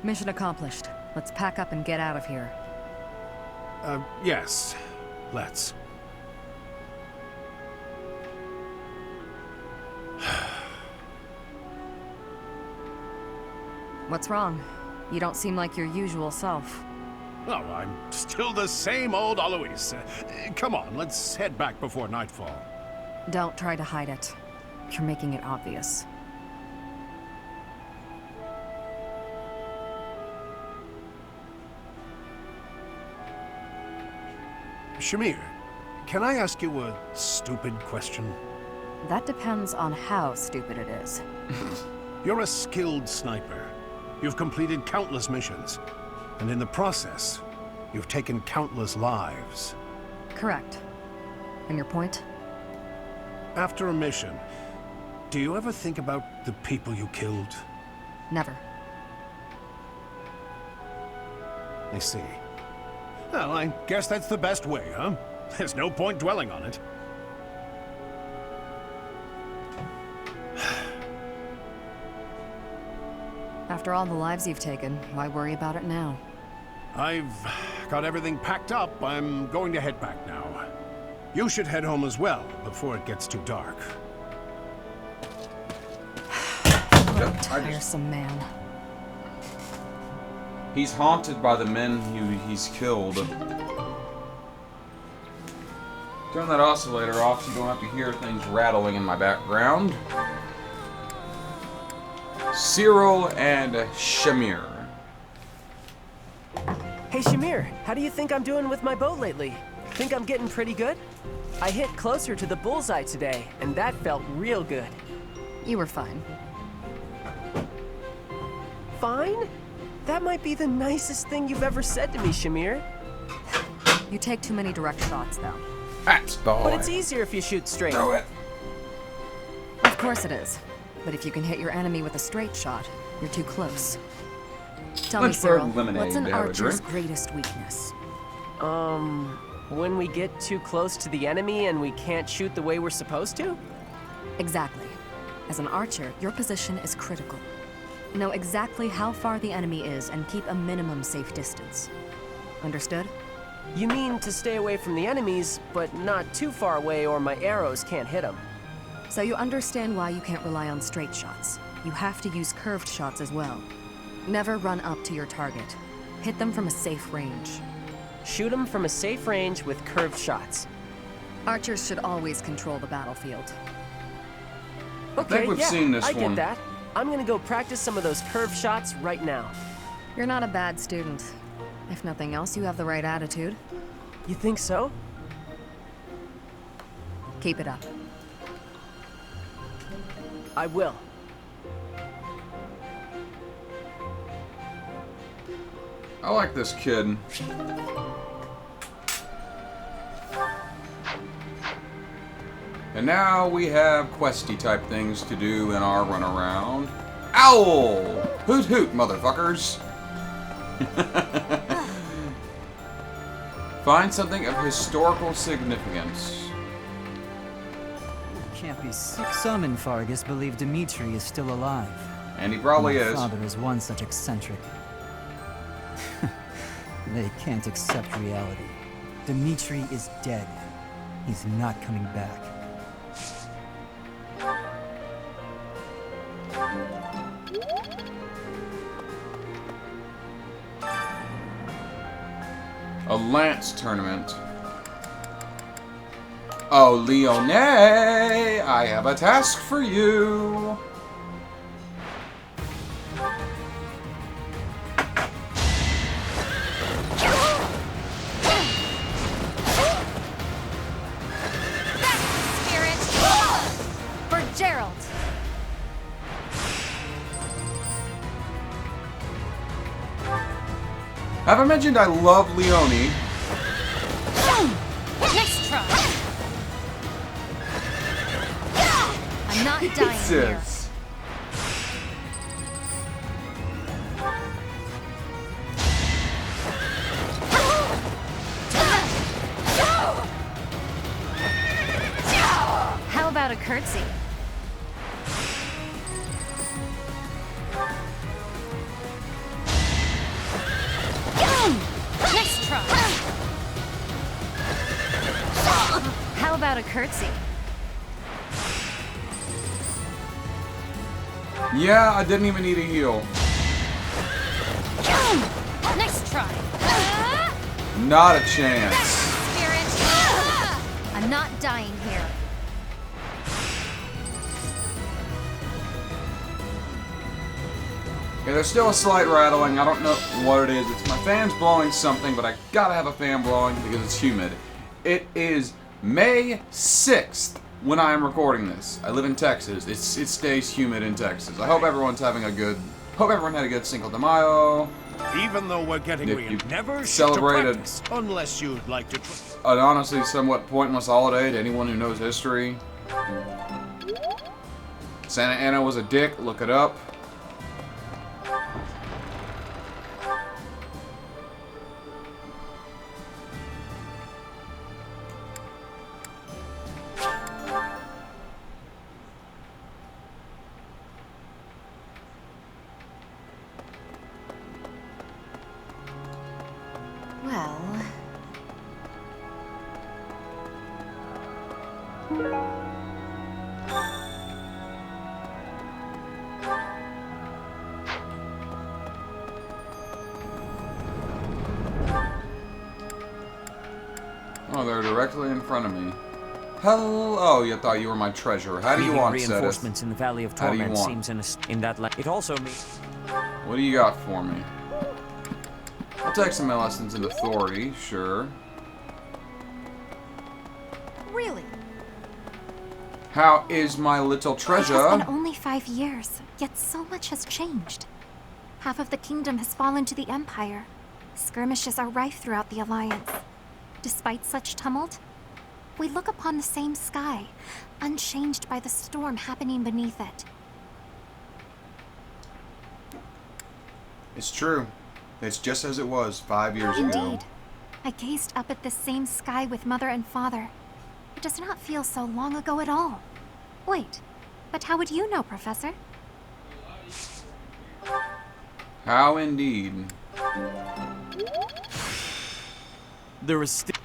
Mission accomplished. Let's pack up and get out of here. Yes. Let's. What's wrong? You don't seem like your usual self. Oh, I'm still the same old Alois. Come on, let's head back before nightfall. Don't try to hide it. You're making it obvious. Shamir, can I ask you a stupid question? That depends on how stupid it is. You're a skilled sniper. You've completed countless missions. And in the process, you've taken countless lives. Correct. And your point? After a mission, do you ever think about the people you killed? Never. I see. Well, I guess that's the best way, huh? There's no point dwelling on it. After all the lives you've taken, why worry about it now? I've got everything packed up. I'm going to head back now. You should head home as well, before it gets too dark. What a tiresome man. He's haunted by the men he's killed. Turn that oscillator off so you don't have to hear things rattling in my background. Cyril and Shamir. Hey Shamir, how do you think I'm doing with my bow lately? Think I'm getting pretty good? I hit closer to the bullseye today, and that felt real good. You were fine. Fine? That might be the nicest thing you've ever said to me, Shamir. You take too many direct shots, though. That's boy. But it's easier if you shoot straight. Throw it. Of course it is. But if you can hit your enemy with a straight shot, you're too close. Tell me, Lynchburg Cyril, lemonade, what's an have a archer's drink. greatest weakness? When we get too close to the enemy and we can't shoot the way we're supposed to? Exactly. As an archer, your position is critical. Know exactly how far the enemy is and keep a minimum safe distance. Understood? You mean to stay away from the enemies, but not too far away or my arrows can't hit them. So you understand why you can't rely on straight shots. You have to use curved shots as well. Never run up to your target. Hit them from a safe range. Shoot them from a safe range with curved shots. Archers should always control the battlefield. Okay, I think we've seen this I one. get that. I'm gonna go practice some of those curved shots right now. You're not a bad student. If nothing else, you have the right attitude. You think so? Keep it up. I will. I like this kid. And now we have questy type things to do in our run around. Owl! Hoot hoot, motherfuckers! Find something of historical significance. Can't be some in Fargus believe Dmitri is still alive. And he probably My is. father is one such eccentric. They can't accept reality. Dmitri is dead. He's not coming back. A lance tournament. Oh, Leone, I have a task for you. Spirit! For Gerald! Have I mentioned I love Leone? Nice try! I'm not dying here. Jesus. How about a curtsy? try. How about a curtsy? Yeah, I didn't even need a heal. Nice try. Not a chance. Spirit. I'm not dying here. Okay, there's still a slight rattling. I don't know what it is. It's my fan's blowing something, but I gotta have a fan blowing because it's humid. It is May 6th when I am recording this. I live in Texas. It stays humid in Texas. I hope everyone's having a good... Hope everyone had a good Cinco de Mayo. Even though we're getting If real, you never celebrated- practice unless you'd like to. An honestly somewhat pointless holiday to anyone who knows history. Santa Anna was a dick. Look it up. Well... Oh, they're directly in front of me. Hello. Oh, you thought you were my treasure. How do you want, Cetus? Reinforcements in the Valley of How do you Torment want? seems in that land. It also means What do you got for me? I'll take some lessons in authority, sure. Really? How is my little It treasure? has been only 5 years, yet so much has changed. Half of the kingdom has fallen to the Empire. Skirmishes are rife throughout the Alliance. Despite such tumult, we look upon the same sky, unchanged by the storm happening beneath it. It's true. It's just as it was 5 years ago. Indeed. I gazed up at the same sky with Mother and Father. It does not feel so long ago at all. Wait, but how would you know, Professor? How indeed. there is still.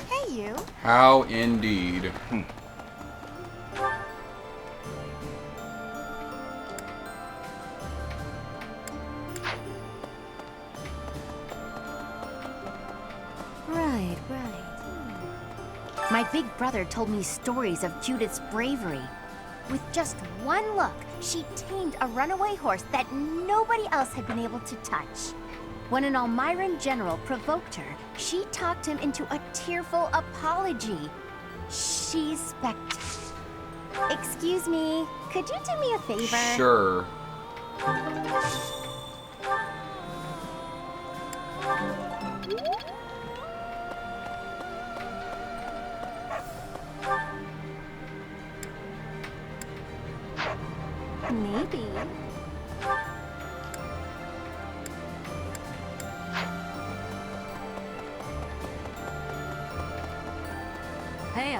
Hey, you. How indeed. Right. My big brother told me stories of Judith's bravery. With just one look, she tamed a runaway horse that nobody else had been able to touch. When an Almiran general provoked her, she talked him into a tearful apology. She's Excuse me, could you do me a favor? Sure. Maybe. Hey,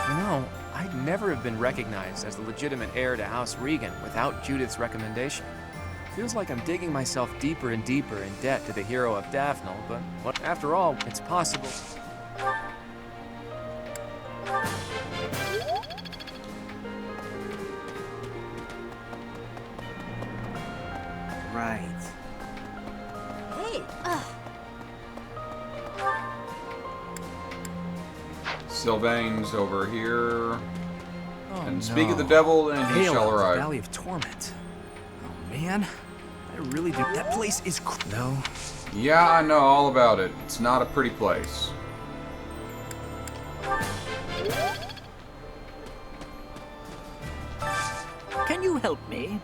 You know, I'd never have been recognized as the legitimate heir to House Regan without Judith's recommendation. Feels like I'm digging myself deeper and deeper in debt to the hero of Daphnel, but after all, it's possible. Right. Hey. Sylvain's over here. Oh, And speak of the devil, and he Hail shall to the arrive. Valley of Torment. Oh man, I really do. That place is no. Yeah, I know all about it. It's not a pretty place. Can you help me?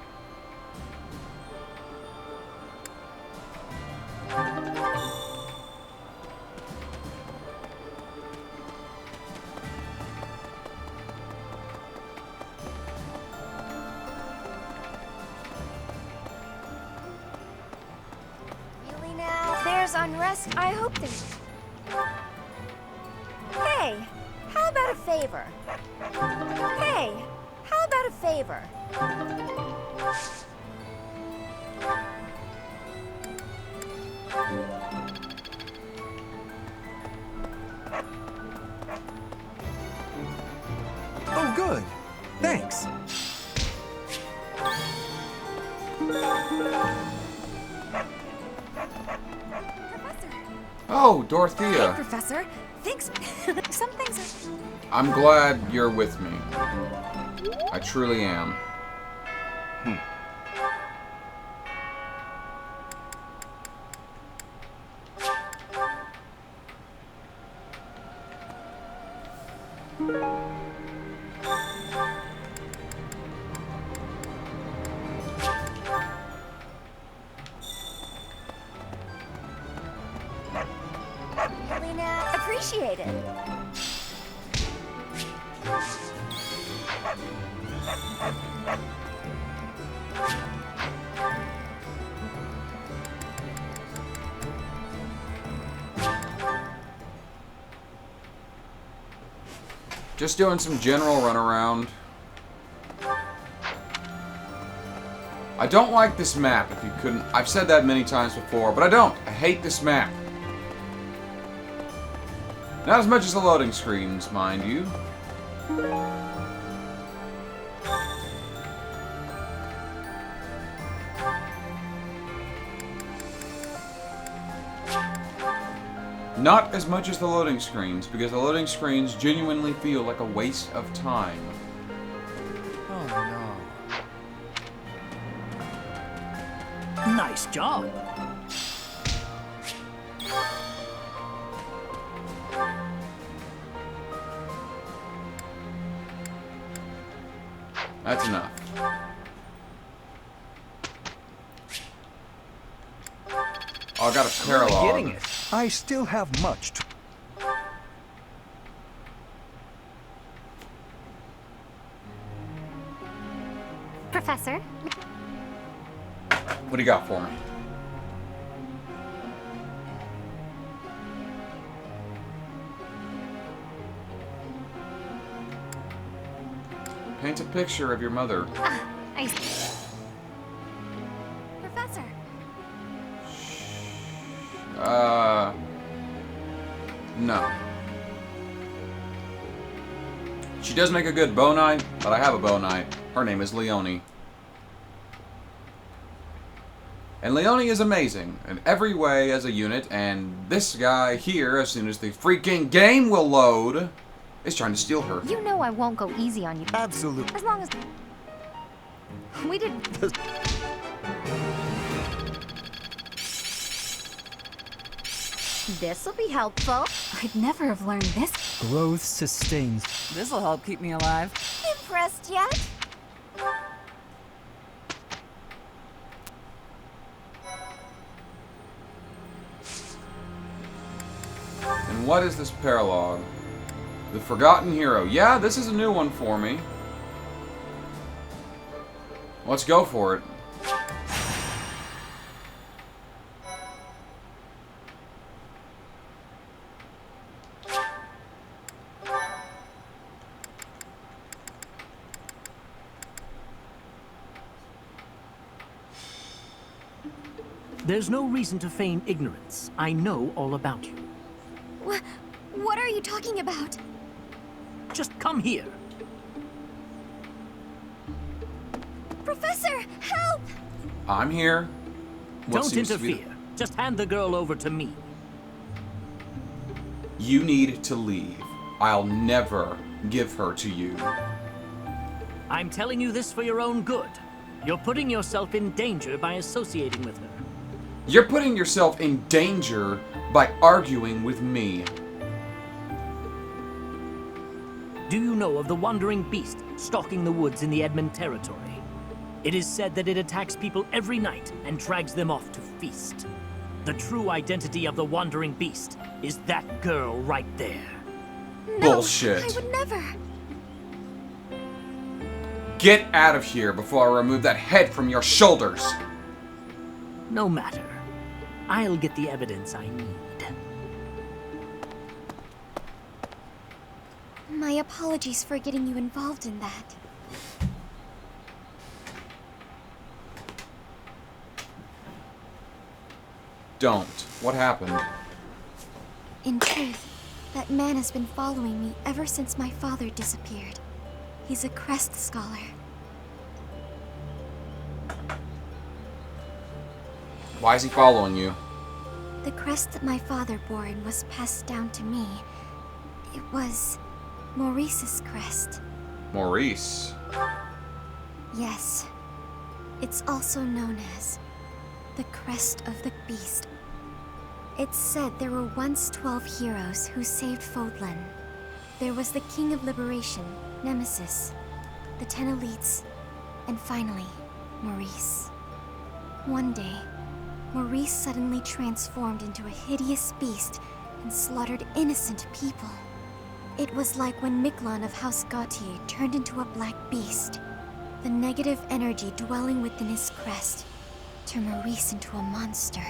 Really now? There's unrest. I hope there's... Hey, how about a favor? Hey, how about a favor? Oh, good. Thanks. Professor. Oh, Hey, Dorothea. Professor. Thanks. Some things are... I'm glad you're with me. I truly am. Helena, appreciate it. Just doing some general runaround. I don't like this map, if you couldn't... I've said that many times before, but I don't. I hate this map. Not as much as the loading screens, mind you. Not as much as the loading screens, because the loading screens genuinely feel like a waste of time. Oh no. Nice job. That's enough. Oh, I got a paralog. Getting it. I still have much to... Professor? What do you got for me? Paint a picture of your mother. I... Professor. No. She does make a good bow knight, but I have a bow knight. Her name is Leonie. And Leonie is amazing in every way as a unit, and this guy here, as soon as the freaking game will load, is trying to steal her. You know I won't go easy on you. Absolutely. As long as... We didn't... This'll be helpful. I'd never have learned this. Growth sustains. This'll help keep me alive. Impressed yet? And what is this paralog? The Forgotten Hero. Yeah, this is a new one for me. Let's go for it. There's no reason to feign ignorance. I know all about you. What are you talking about? Just come here. Professor, help! I'm here. What Don't seems to be interfere. Just hand the girl over to me. You need to leave. I'll never give her to you. I'm telling you this for your own good. You're putting yourself in danger by associating with her. You're putting yourself in danger by arguing with me. Do you know of the wandering beast stalking the woods in the Edmund territory? It is said that it attacks people every night and drags them off to feast. The true identity of the wandering beast is that girl right there. No, Bullshit. I would never. Get out of here before I remove that head from your shoulders. No matter. I'll get the evidence I need. My apologies for getting you involved in that. Don't. What happened? In truth, that man has been following me ever since my father disappeared. He's a crest scholar. Why is he following you? The crest that my father bore and was passed down to me, it was Maurice's crest. Maurice. Yes. It's also known as the crest of the beast. It's said there were once 12 heroes who saved Fodlan. There was the King of Liberation, Nemesis, the 10 elites, and finally, Maurice. One day, Maurice suddenly transformed into a hideous beast and slaughtered innocent people. It was like when Miklon of House Gautier turned into a black beast. The negative energy dwelling within his crest turned Maurice into a monster.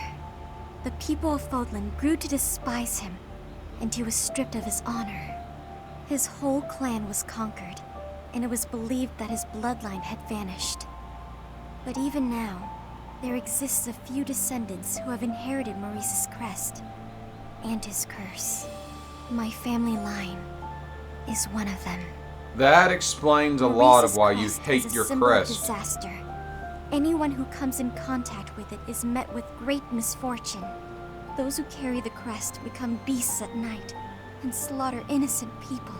The people of Fodlan grew to despise him, and he was stripped of his honor. His whole clan was conquered, and it was believed that his bloodline had vanished. But even now, there exists a few descendants who have inherited Maurice's crest and his curse. My family line is one of them. That explains a lot of Maurice's why you crest hate is a your symbol of crest. disaster. Anyone who comes in contact with it is met with great misfortune. Those who carry the crest become beasts at night and slaughter innocent people.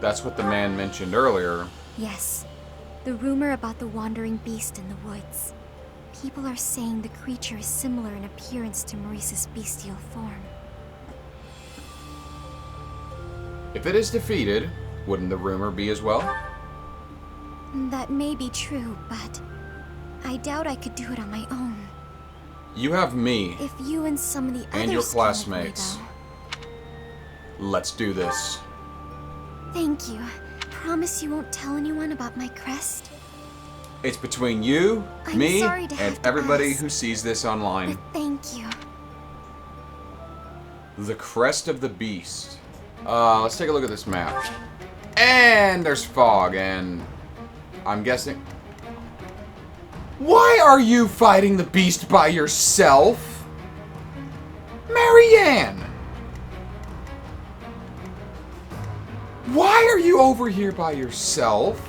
That's what the man mentioned earlier. Yes, the rumor about the wandering beast in the woods. People are saying the creature is similar in appearance to Maurice's bestial form. If it is defeated, wouldn't the rumor be as well? That may be true, but I doubt I could do it on my own. You have me If you and some of the others and your came with me, classmates. though. Let's do this. Thank you. Promise you won't tell anyone about my crest? It's between you, I'm me, sorry to have and to everybody ask. who sees this online. But thank you. The crest of the beast. Let's take a look at this map. And there's fog, and I'm guessing... Why are you fighting the beast by yourself? Marianne! Why are you over here by yourself?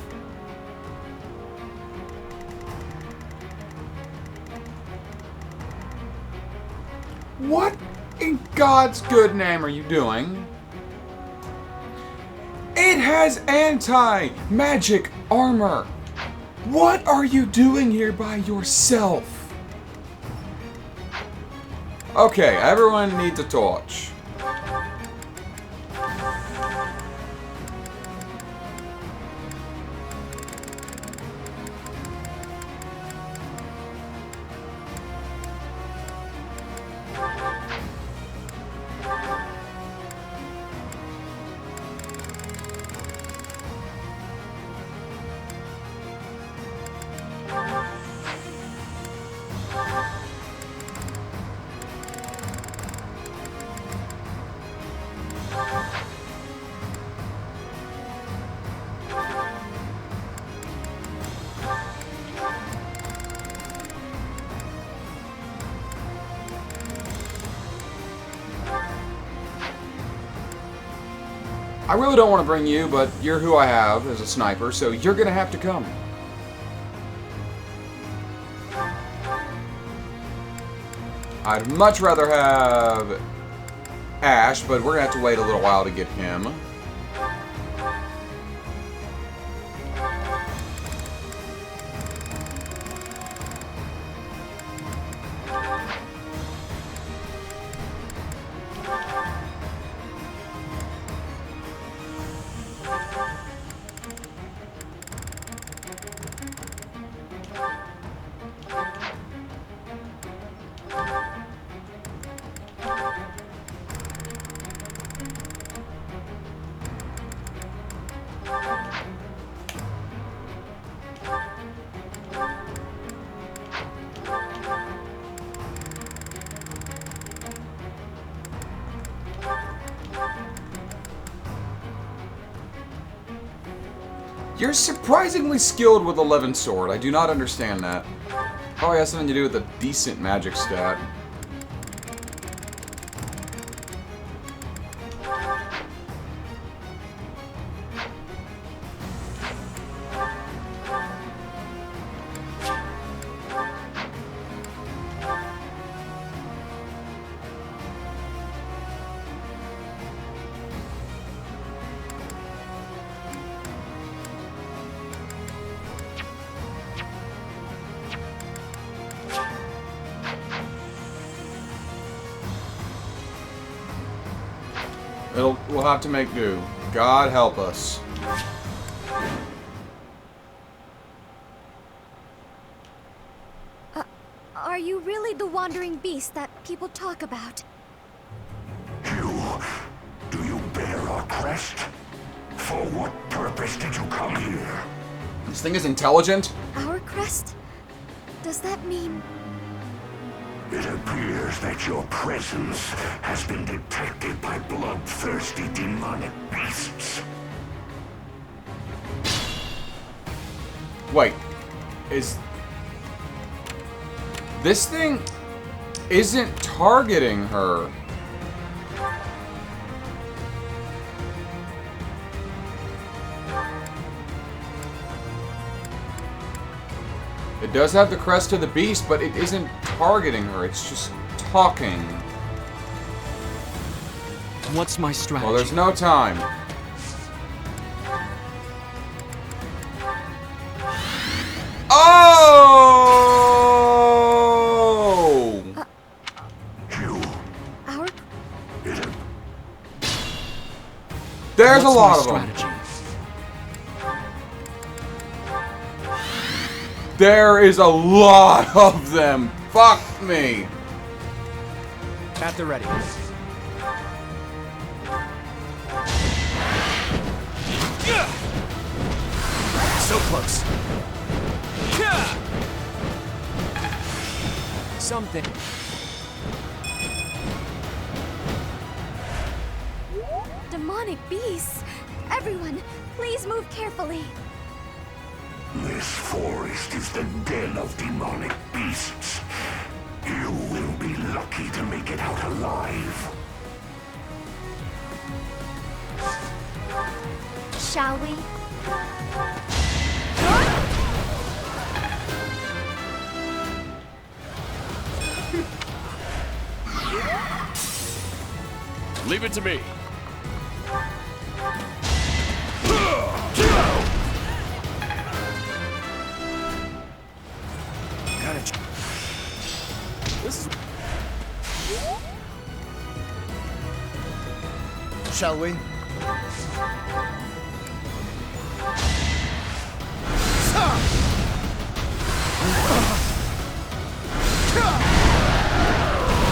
What in God's good name are you doing? It has anti-magic armor. What are you doing here by yourself? Okay, everyone needs a torch. I really don't want to bring you, but you're who I have as a sniper, so you're gonna have to come. I'd much rather have Ash, but we're gonna have to wait a little while to get him. You're surprisingly skilled with 11 sword. I do not understand that. Probably has something to do with a decent magic stat. We'll have to make do. God help us. Are you really the wandering beast that people talk about? Do you bear our crest? For what purpose did you come here? This thing is intelligent? Our crest? Does that mean... It appears that your presence has been detected by bloodthirsty demonic beasts. Wait. Is... This thing isn't targeting her. It does have the crest of the beast, but it isn't targeting her. It's just talking. What's my strategy? Well, there's no time. Oh! Our... There's a lot What's of my them. strategy? There is a lot of them. Fuck me. At the ready. So close. Something. Demonic beasts! Everyone, please move carefully. This forest is the den of demonic beasts. You will be lucky to make it out alive. Shall we? Leave it to me. This is... Shall we?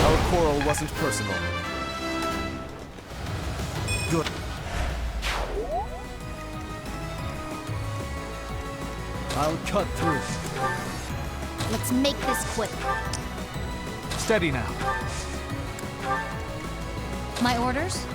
Our quarrel wasn't personal. Good. I'll cut through. Let's make this quick. Steady now. My orders?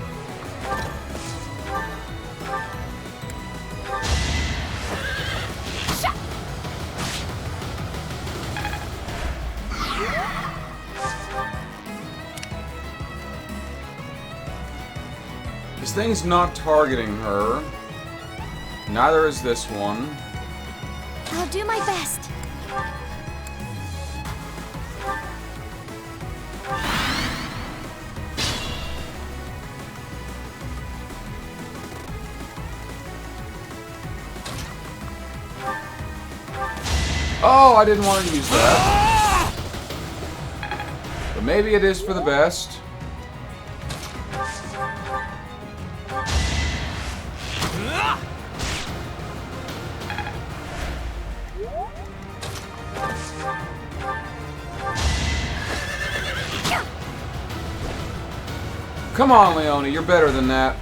This thing's not targeting her. Neither is this one. I'll do my best. Oh, I didn't want to use that. But maybe it is for the best. Come on, Leone, you're better than that.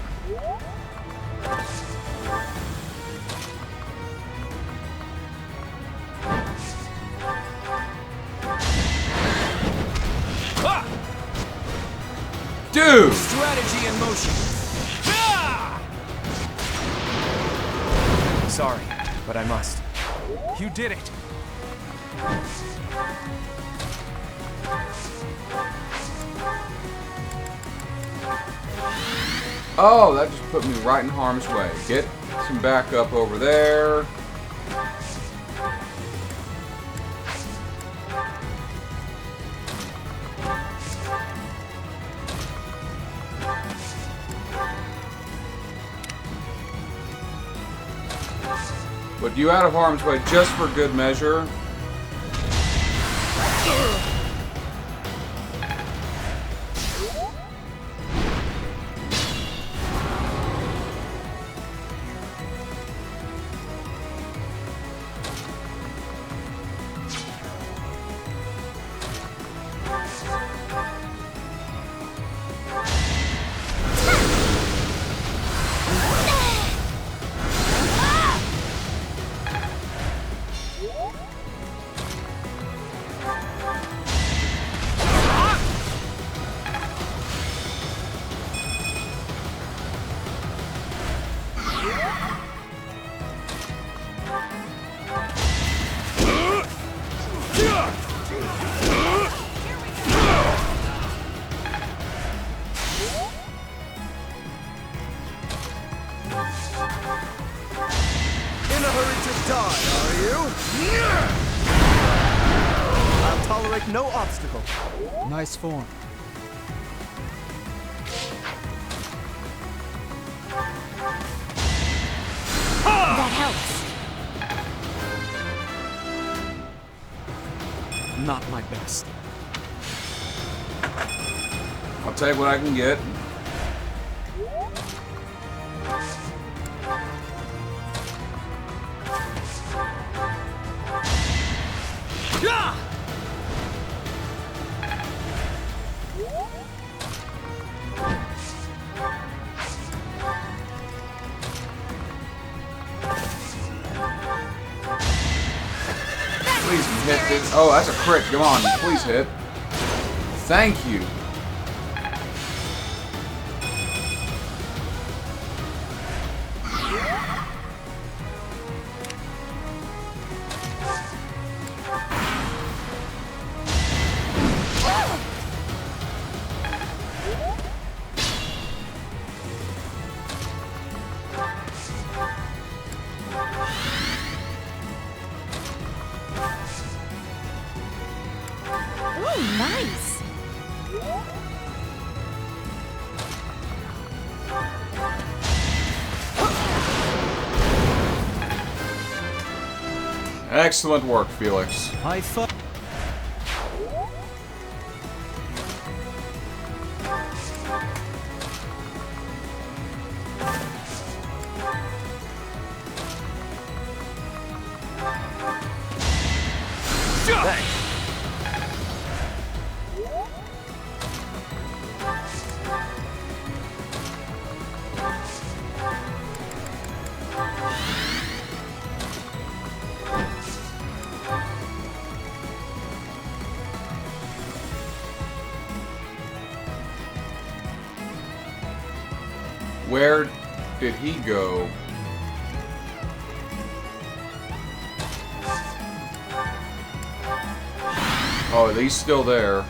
Dude! Strategy in motion. Sorry. but I must. You did it. Oh, that just put me right in harm's way. Get some backup over there. Put you out of harm's way just for good measure. In a hurry to die, are you? I'll tolerate no obstacle. Nice form. That helps. Not my best. I'll take what I can get. Please hit this. Oh, that's a crit. Come on, please hit. Thank you. Ooh, nice. Excellent work, Felix. I thought. Where did he go? Oh, he's still there.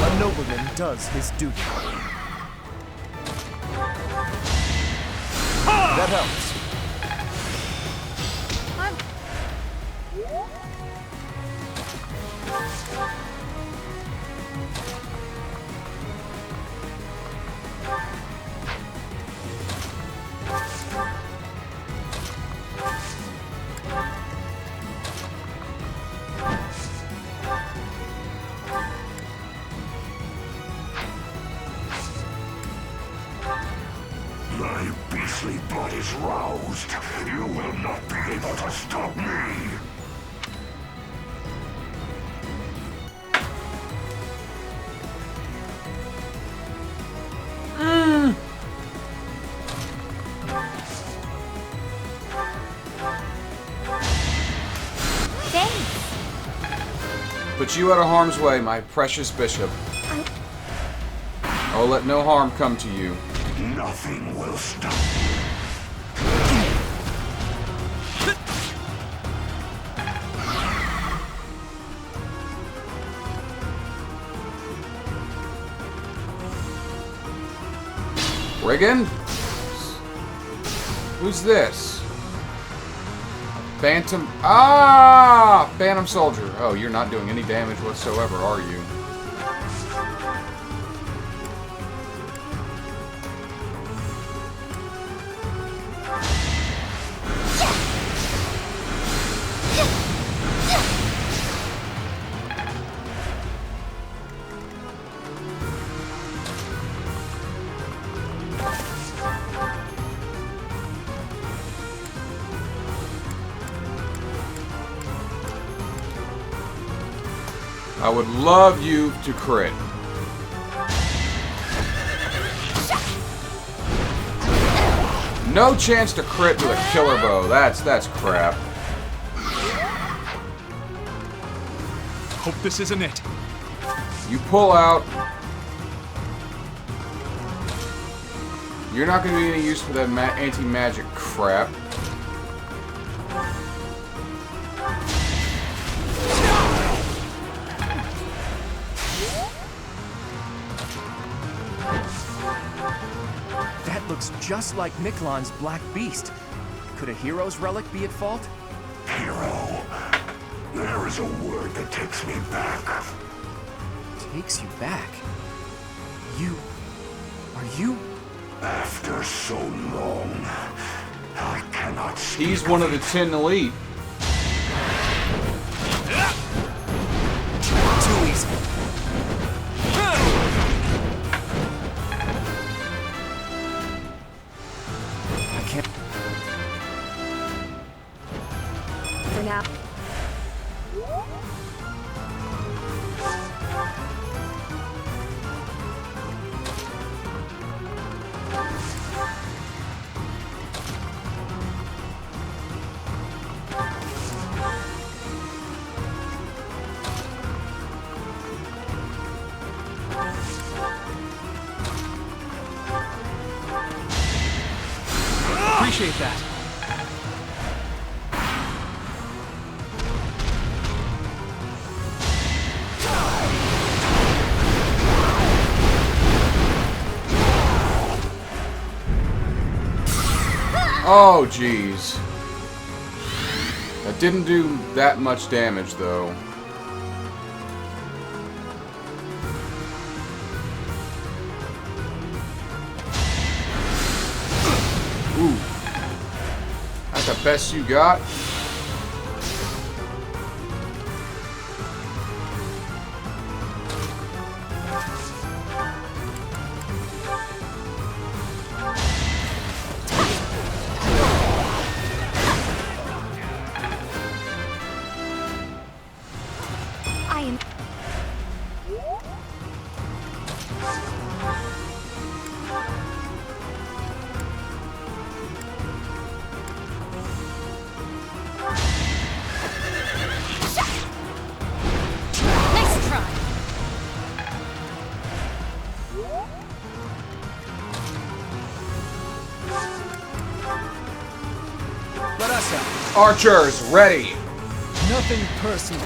A nobleman does his duty. That helps. closed. You will not be able to stop me. Put you out of harm's way, my precious bishop. I will let no harm come to you. Nothing will stop. Brigand? Who's this? Phantom... Ah! Phantom Soldier. Oh, you're not doing any damage whatsoever, are you? I would love you to crit. No chance to crit with a killer bow. That's crap. Hope this isn't it. You pull out. You're not going to be any use for that anti-magic crap. Looks just like Miklon's Black Beast. Could a hero's relic be at fault? Hero. There is a word that takes me back. Takes you back? Are you? After so long, I cannot speak. He's one of the 10 elite. Too easy. For now. Appreciate that. Oh, jeez. That didn't do that much damage, though. Ooh. That's the best you got? Let us out. Archers, ready! Nothing personal.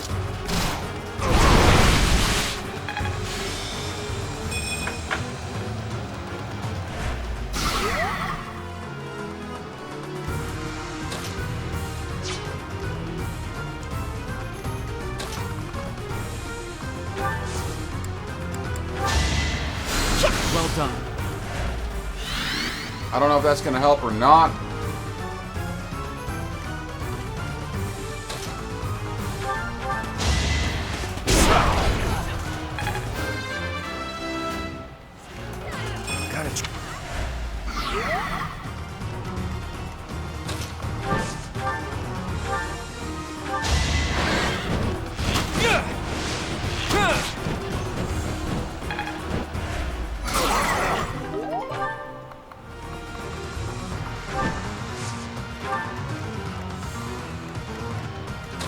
Well done. I don't know if that's going to help or not.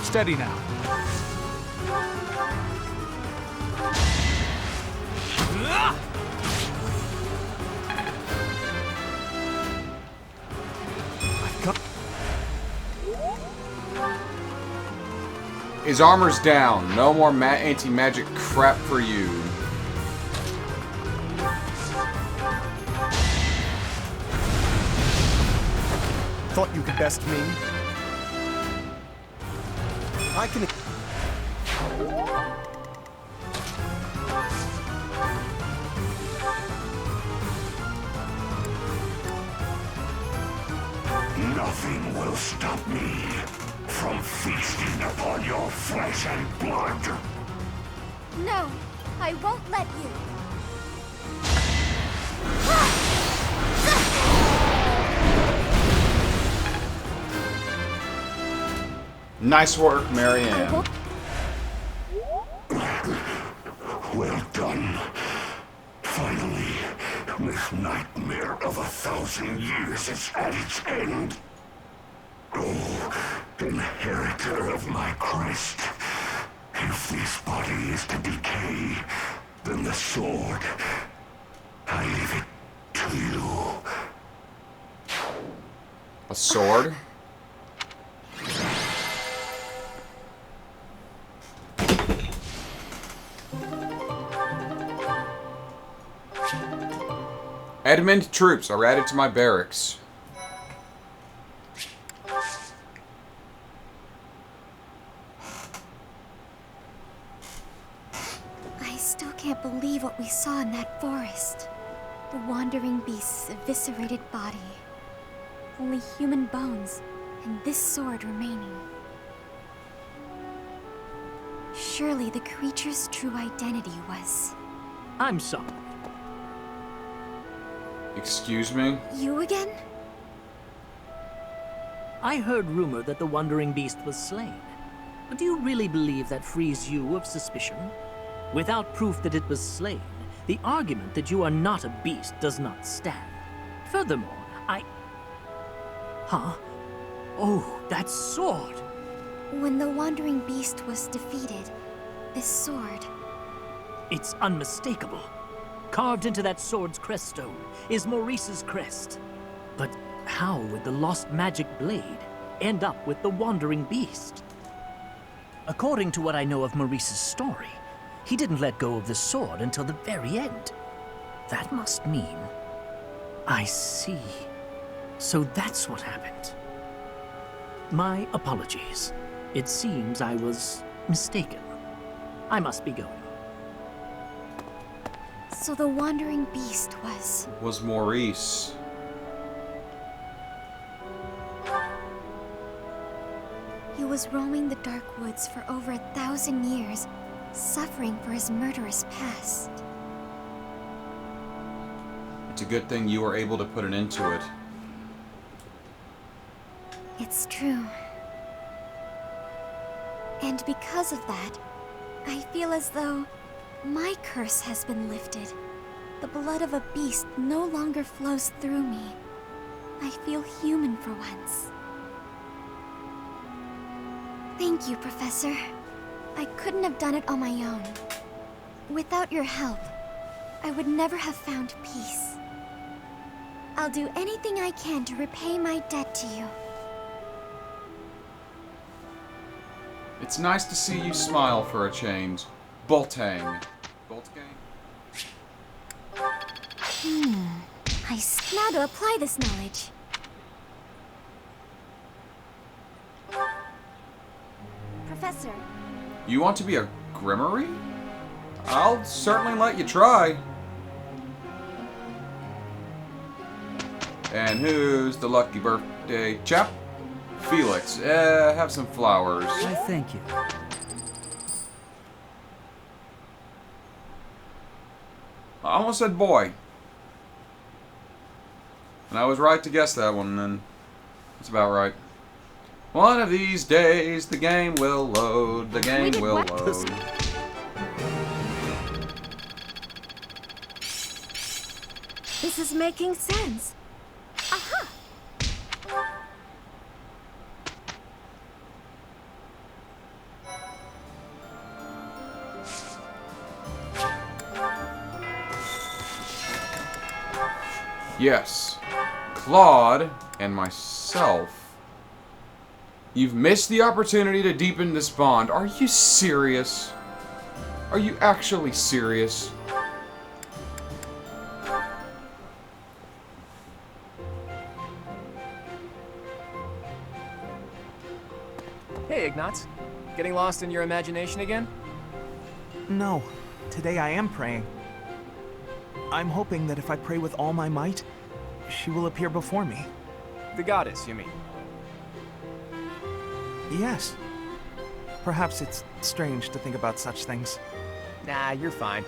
Steady now. I've got... His armor's down. No more anti-magic crap for you. Thought you could best me? I can... Nothing will stop me from feasting upon your flesh and blood. No, I won't let you. Nice work, Marianne. Well done. Finally, this nightmare of 1,000 years is at its end. Oh, inheritor of my crest. If this body is to decay, then the sword, I leave it to you. A sword? Edmund troops are added to my barracks. I still can't believe what we saw in that forest. The wandering beast's eviscerated body. Only human bones, and this sword remaining. Surely the creature's true identity was... I'm sorry. Excuse me? You again? I heard rumor that the wandering beast was slain. But do you really believe that frees you of suspicion? Without proof that it was slain, the argument that you are not a beast does not stand. Furthermore, Huh? Oh, that sword! When the wandering beast was defeated, this sword... It's unmistakable. Carved into that sword's crest stone is Maurice's crest. But how would the lost magic blade end up with the wandering beast? According to what I know of Maurice's story, he didn't let go of the sword until the very end. That must mean... I see. So that's what happened. My apologies. It seems I was mistaken. I must be going. So the wandering beast was Maurice. He was roaming the dark woods for over 1,000 years, suffering for his murderous past. It's a good thing you were able to put an end to it. It's true. And because of that, I feel as though my curse has been lifted. The blood of a beast no longer flows through me. I feel human for once. Thank you, Professor. I couldn't have done it on my own. Without your help, I would never have found peace. I'll do anything I can to repay my debt to you. It's nice to see you smile for a change. Boltang. Boltgang? Now to apply this knowledge. Professor. You want to be a Grimoire? I'll certainly let you try. And who's the lucky birthday chap? Felix. Have some flowers. Why, thank you. I almost said boy. And I was right to guess that one, and that's about right. One of these days, the game will load. The game will load. This is making sense. Aha! Yes. Claude and myself. You've missed the opportunity to deepen this bond. Are you serious? Are you actually serious? Hey, Ignatz. Getting lost in your imagination again? No. Today I am praying. I'm hoping that if I pray with all my might, she will appear before me. The goddess, you mean? Yes. Perhaps it's strange to think about such things. Nah, you're fine.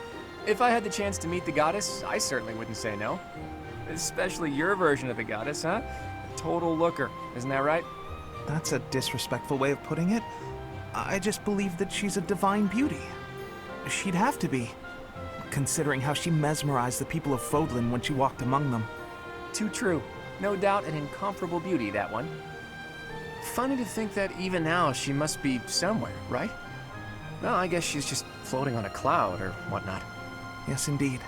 If I had the chance to meet the goddess, I certainly wouldn't say no. Especially your version of the goddess, huh? A total looker, isn't that right? That's a disrespectful way of putting it. I just believe that she's a divine beauty. She'd have to be, considering how she mesmerized the people of Fodlan when she walked among them. Too true. No doubt an incomparable beauty, that one. Funny to think that even now she must be somewhere, right? Well, I guess she's just floating on a cloud or whatnot. Yes, indeed.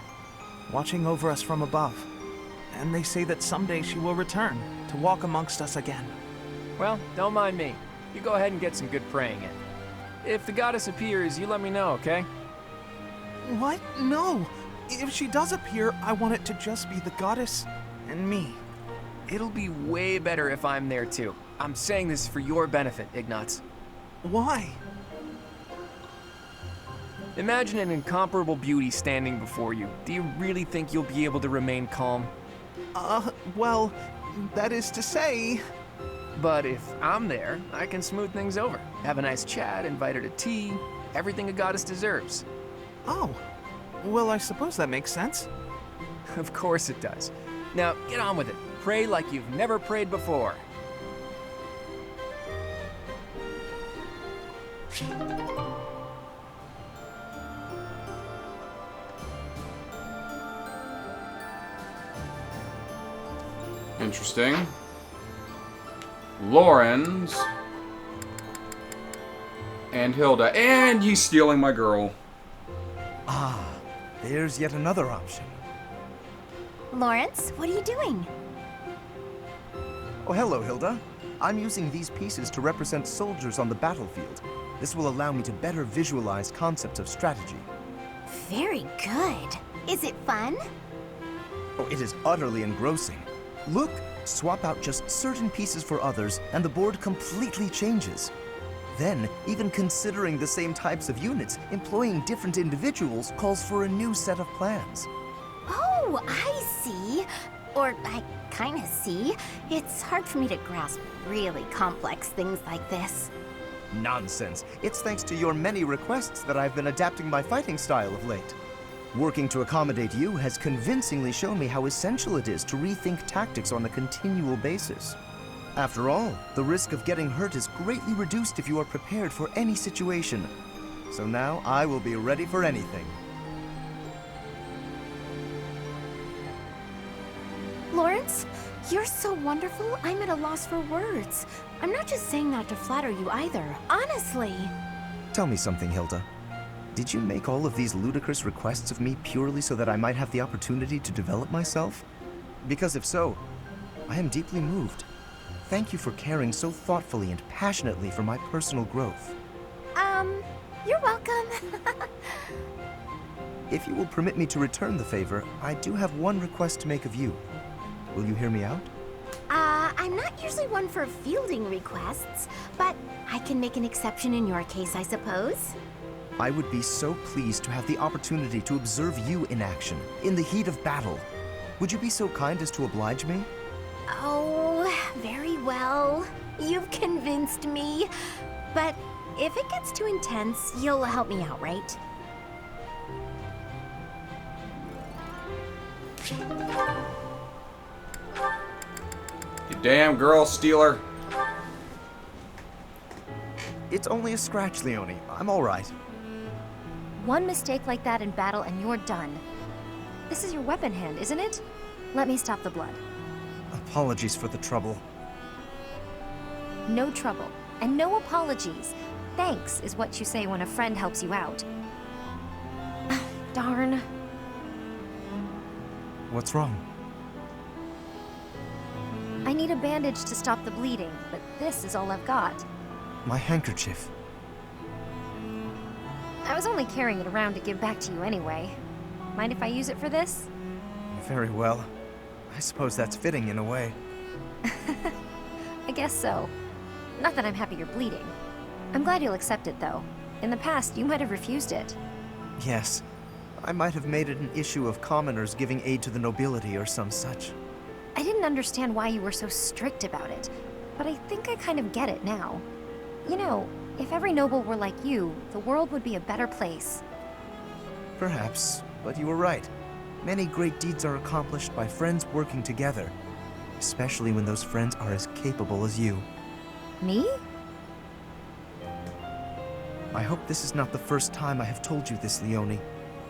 Watching over us from above. And they say that someday she will return to walk amongst us again. Well, don't mind me. You go ahead and get some good praying in. If the goddess appears, you let me know, okay? What? No! If she does appear, I want it to just be the goddess and me. It'll be way better if I'm there too. I'm saying this for your benefit, Ignatz. Why? Imagine an incomparable beauty standing before you. Do you really think you'll be able to remain calm? Well, that is to say... But if I'm there, I can smooth things over. Have a nice chat, invite her to tea. Everything a goddess deserves. Oh. Well, I suppose that makes sense. Of course it does. Now, get on with it. Pray like you've never prayed before. Interesting. Lawrence and Hilda. And he's stealing my girl. Ah, there's yet another option. Lawrence, what are you doing? Oh, hello, Hilda. I'm using these pieces to represent soldiers on the battlefield. This will allow me to better visualize concepts of strategy. Very good. Is it fun? Oh, it is utterly engrossing. Look, swap out just certain pieces for others, and the board completely changes. Then, even considering the same types of units, employing different individuals calls for a new set of plans. Oh, I see. Or I kinda see. It's hard for me to grasp really complex things like this. Nonsense. It's thanks to your many requests that I've been adapting my fighting style of late. Working to accommodate you has convincingly shown me how essential it is to rethink tactics on a continual basis. After all, the risk of getting hurt is greatly reduced if you are prepared for any situation. So now I will be ready for anything. Lawrence, you're so wonderful, I'm at a loss for words. I'm not just saying that to flatter you either, honestly. Tell me something, Hilda. Did you make all of these ludicrous requests of me purely so that I might have the opportunity to develop myself? Because if so, I am deeply moved. Thank you for caring so thoughtfully and passionately for my personal growth. You're welcome. If you will permit me to return the favor, I do have one request to make of you. Will you hear me out? I'm not usually one for fielding requests, but I can make an exception in your case, I suppose. I would be so pleased to have the opportunity to observe you in action, in the heat of battle. Would you be so kind as to oblige me? Oh, very well. You've convinced me. But if it gets too intense, you'll help me out, right? You damn girl stealer. It's only a scratch, Leone. I'm all right. One mistake like that in battle and you're done. This is your weapon hand, isn't it? Let me stop the blood. Apologies for the trouble. No trouble, and no apologies. Thanks is what you say when a friend helps you out. Darn. What's wrong? need a bandage to stop the bleeding, but this is all I've got. My handkerchief. I was only carrying it around to give back to you anyway. Mind if I use it for this? Very well. I suppose that's fitting in a way. I guess so. Not that I'm happy you're bleeding. I'm glad you'll accept it, though. In the past, you might have refused it. Yes. I might have made it an issue of commoners giving aid to the nobility or some such. I didn't understand why you were so strict about it, but I think I kind of get it now. You know, if every noble were like you, the world would be a better place. Perhaps, but you were right. Many great deeds are accomplished by friends working together, especially when those friends are as capable as you. Me? I hope this is not the first time I have told you this, Leone,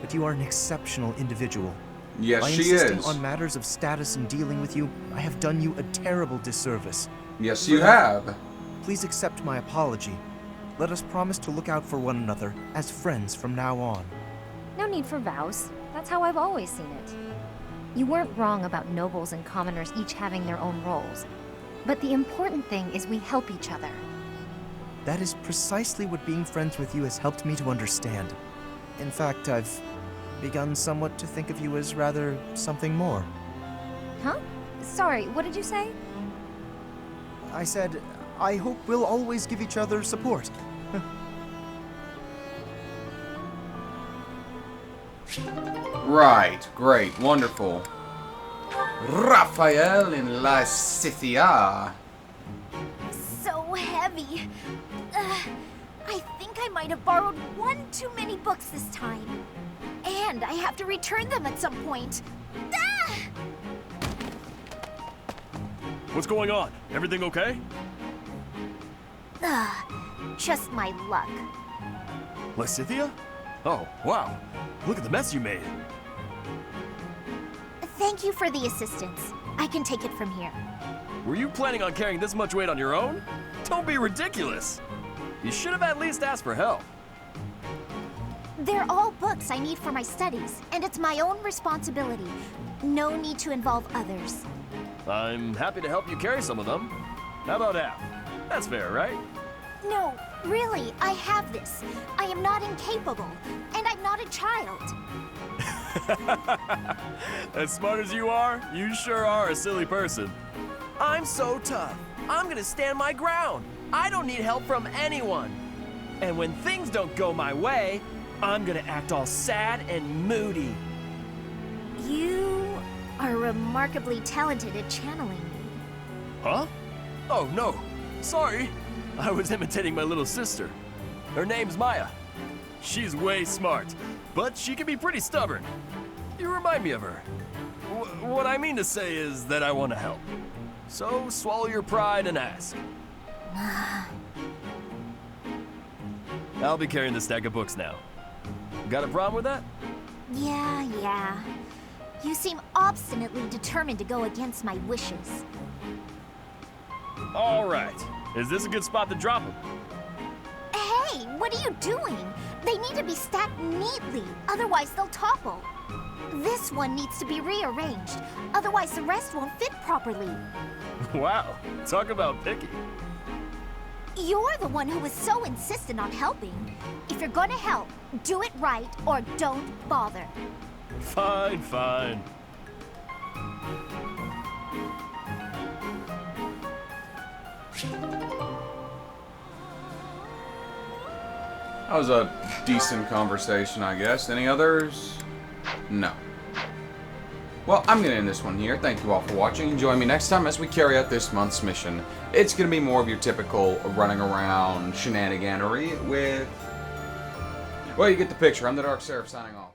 but you are an exceptional individual. Yes, By she insisting is. on matters of status and dealing with you, I have done you a terrible disservice. Yes, you have. Please accept my apology. Let us promise to look out for one another as friends from now on. No need for vows. That's how I've always seen it. You weren't wrong about nobles and commoners each having their own roles. But the important thing is we help each other. That is precisely what being friends with you has helped me to understand. In fact, I've begun somewhat to think of you as rather something more. Huh? Sorry, what did you say? I said, I hope we'll always give each other support. Right, great, wonderful. Raphael in La Scythia. So heavy. I think I might have borrowed one too many books this time. And I have to return them at some point. Ah! What's going on? Everything okay? Just my luck. Lysithia? Oh, wow. Look at the mess you made. Thank you for the assistance. I can take it from here. Were you planning on carrying this much weight on your own? Don't be ridiculous. You should have at least asked for help. They're all books I need for my studies, and it's my own responsibility. No need to involve others. I'm happy to help you carry some of them. How about half? That's fair, right? No, really, I have this. I am not incapable, and I'm not a child. As smart as you are, you sure are a silly person. I'm so tough. I'm gonna stand my ground. I don't need help from anyone. And when things don't go my way, I'm gonna act all sad and moody. You are remarkably talented at channeling me. Huh? Oh, no. Sorry. I was imitating my little sister. Her name's Maya. She's way smart, but she can be pretty stubborn. You remind me of her. What I mean to say is that I want to help. So swallow your pride and ask. I'll be carrying the stack of books now. Got a problem with that? Yeah. You seem obstinately determined to go against my wishes. All right. Is this a good spot to drop them? Hey, what are you doing? They need to be stacked neatly, otherwise they'll topple. This one needs to be rearranged, otherwise the rest won't fit properly. Wow, talk about picky. You're the one who was so insistent on helping. If you're gonna help, do it right or don't bother. Fine. That was a decent conversation, I guess. Any others? No. Well, I'm going to end this one here. Thank you all for watching. Join me next time as we carry out this month's mission. It's going to be more of your typical running around shenaniganery with... Well, you get the picture. I'm the Dark Seraph signing off.